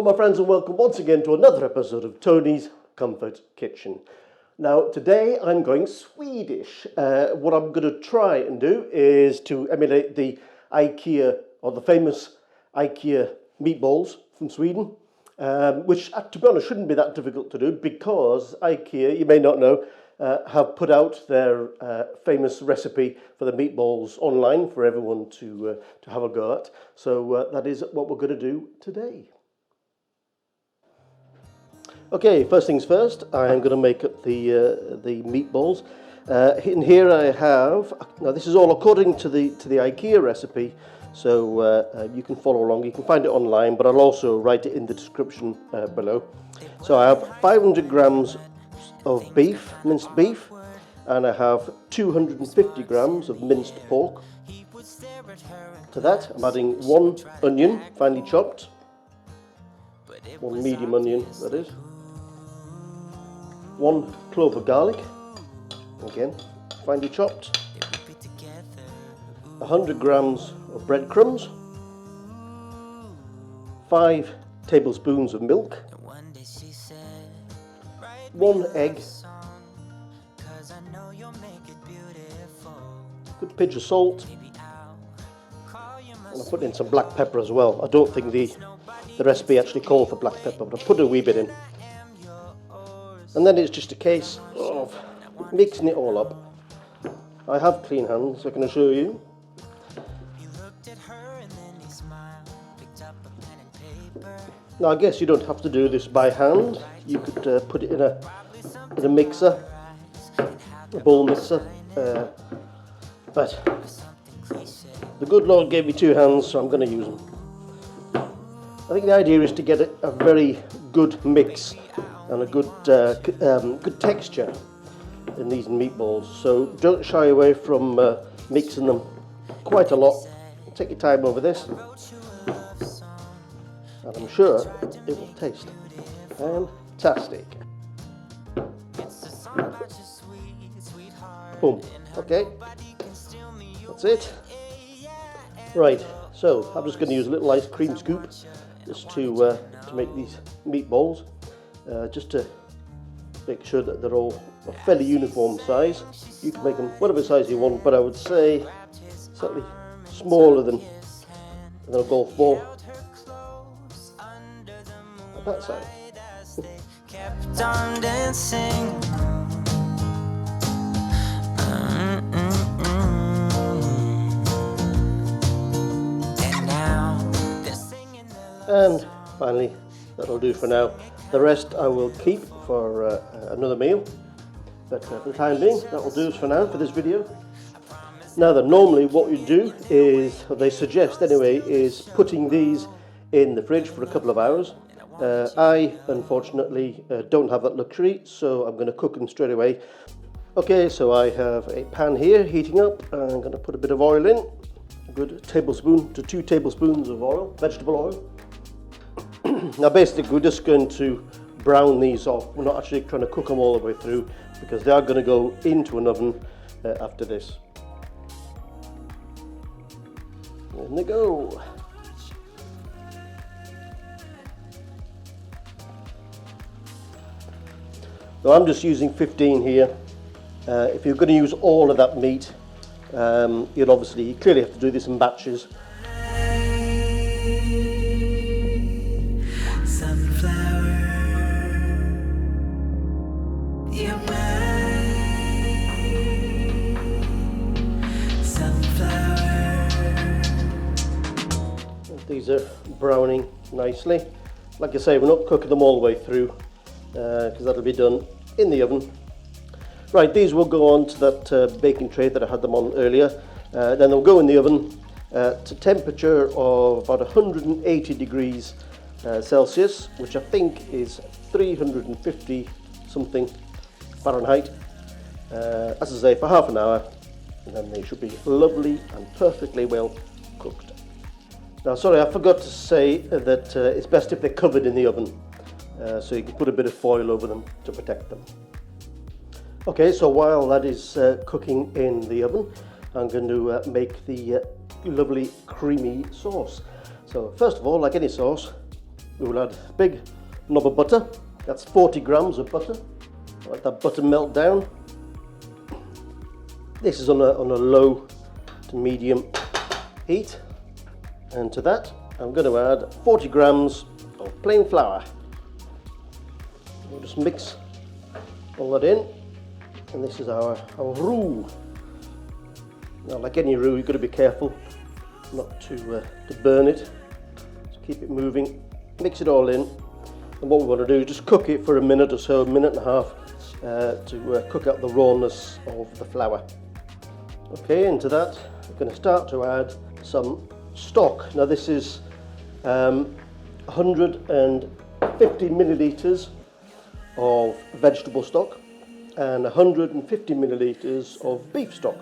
my friends, and welcome once again to another episode of Tony's Comfort Kitchen. Now today I'm going Swedish. What I'm going to try and do is to emulate the Ikea, or the famous Ikea meatballs from Sweden, which to be honest shouldn't be that difficult to do because Ikea, you may not know, have put out their famous recipe for the meatballs online for everyone to have a go at. So that is what we're going to do today. Okay, first things first, I'm going to make up the meatballs. In here I have, now this is all according to the Ikea recipe, so you can follow along. You can find it online, but I'll also write it in the description below. So I have 500 grams of beef, minced beef, and I have 250 grams of minced pork. To that I'm adding one onion, finely chopped, one medium onion that is, one clove of garlic, again finely chopped, 100 grams of breadcrumbs, 5 tablespoons of milk, 1 egg, good pinch of salt, and I put in some black pepper as well. I don't think the recipe actually called for black pepper, but I put a wee bit in. And then it's just a case of mixing it all up. I have clean hands, I can assure you. Now I guess you don't have to do this by hand. You could put it in a mixer, a bowl mixer, but the good Lord gave me 2 hands, so I'm going to use them. I think the idea is to get a very good mix and a good texture in these meatballs. So don't shy away from mixing them quite a lot. Take your time over this, and I'm sure it will taste fantastic. Boom. Okay, that's it. Right, so I'm just going to use a little ice cream scoop just to make these meatballs, just to make sure that they're all a fairly uniform size. You can make them whatever size you want, but I would say slightly smaller than a golf ball. Like that size. Kept on dancing. And finally, that'll do for now. The rest I will keep for another meal, but for the time being, that will do us for now for this video. Now then, normally what you do is, or they suggest anyway, is putting these in the fridge for a couple of hours. I unfortunately don't have that luxury, so I'm going to cook them straight away. Okay, so I have a pan here heating up. I'm going to put a bit of oil in, a good tablespoon to 2 tablespoons of oil, vegetable oil. Now basically we're just going to brown these off. We're not actually trying to cook them all the way through because they are going to go into an oven after this. In they go. Now I'm just using 15 here. If you're going to use all of that meat, you clearly have to do this in batches. These are browning nicely. Like I say, we're not cooking them all the way through because that'll be done in the oven. Right, these will go on to that baking tray that I had them on earlier. Then they'll go in the oven to a temperature of about 180 degrees Celsius, which I think is 350 something Fahrenheit. As I say, for half an hour, and then they should be lovely and perfectly well cooked. Now, sorry, I forgot to say that it's best if they're covered in the oven, so you can put a bit of foil over them to protect them. Okay, so while that is cooking in the oven, I'm going to make the lovely creamy sauce. So first of all, like any sauce, we will add a big knob of butter. That's 40 grams of butter. Let that butter melt down. This is on a low to medium heat. And to that, I'm going to add 40 grams of plain flour. We'll just mix all that in. And this is our roux. Now, like any roux, you've got to be careful not to burn it. Just keep it moving, mix it all in. And what we want to do is just cook it for a minute or so, a minute and a half, to cook out the rawness of the flour. Okay, into that, we're going to start to add some stock. Now, this is 150 millilitres of vegetable stock and 150 millilitres of beef stock.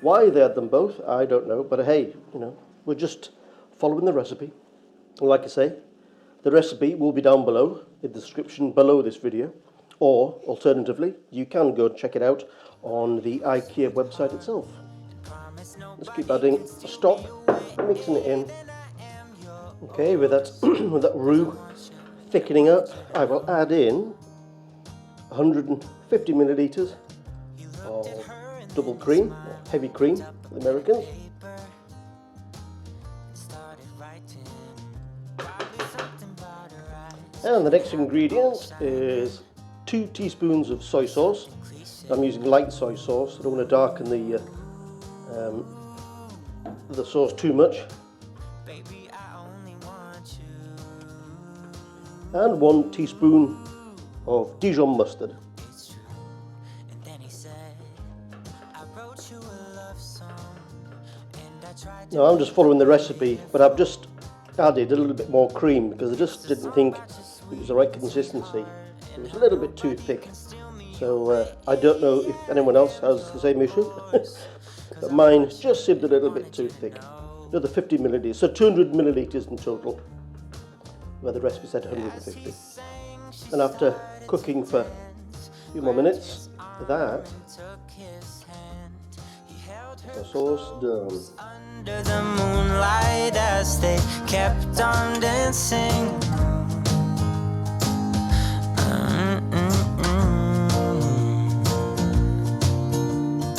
Why they add them both, I don't know, but hey, you know, we're just following the recipe. And like I say, the recipe will be down below in the description below this video, or alternatively, you can go and check it out on the Ikea website itself. Let's keep adding stock, mixing it in. Okay, with that with that roux thickening up, I will add in 150 millilitres of double cream, or heavy cream for the Americans. And the next ingredient is 2 teaspoons of soy sauce. I'm using light soy sauce. I don't want to darken the sauce too much. And 1 teaspoon of Dijon mustard. Now, I'm just following the recipe, but I've just added a little bit more cream because I just didn't think it was the right consistency. It was a little bit too thick. So I don't know if anyone else has the same issue, but mine just seemed a little bit too thick. Another 50 millilitres, so 200 millilitres in total, where the recipe said 150. And after cooking for a few more minutes, that the sauce done. Under the moonlight as they kept on dancing.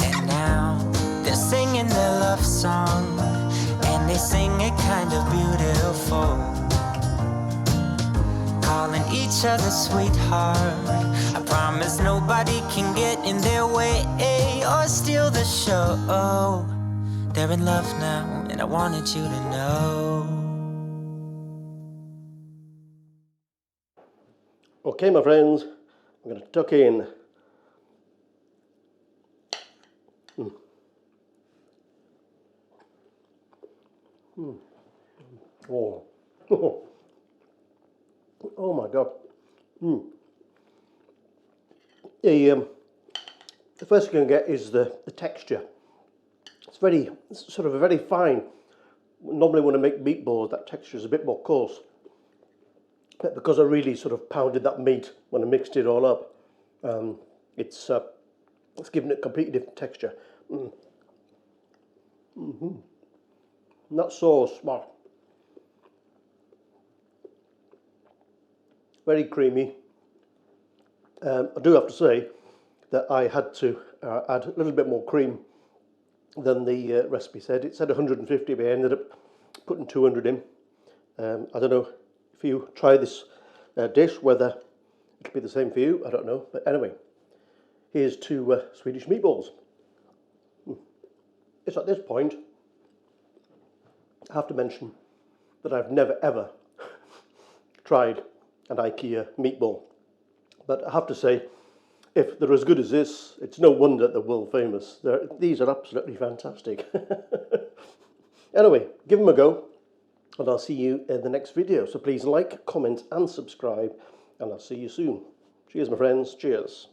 And now they're singing their love song, and they sing it kind of beautiful, calling each other sweetheart. I promise nobody can get in their way or steal the show. They're in love now, and I wanted you to know. Okay, my friends, I'm going to tuck in. Oh. Oh my God. The first thing you're going to get is the texture. It's sort of a very fine. Normally when I make meatballs, that texture is a bit more coarse. But because I really sort of pounded that meat when I mixed it all up, it's given it a completely different texture. And that sauce, wow. Very creamy. I do have to say that I had to add a little bit more cream than the recipe said. It said 150, but I ended up putting 200 in. I don't know if you try this dish, whether it'll be the same for you, I don't know. But anyway, here's to Swedish meatballs. It's at this point, I have to mention that I've never ever tried an Ikea meatball. But I have to say, if they're as good as this, it's no wonder they're world famous. These are absolutely fantastic. Anyway, give them a go, and I'll see you in the next video. So please like, comment and subscribe, and I'll see you soon. Cheers, my friends. Cheers.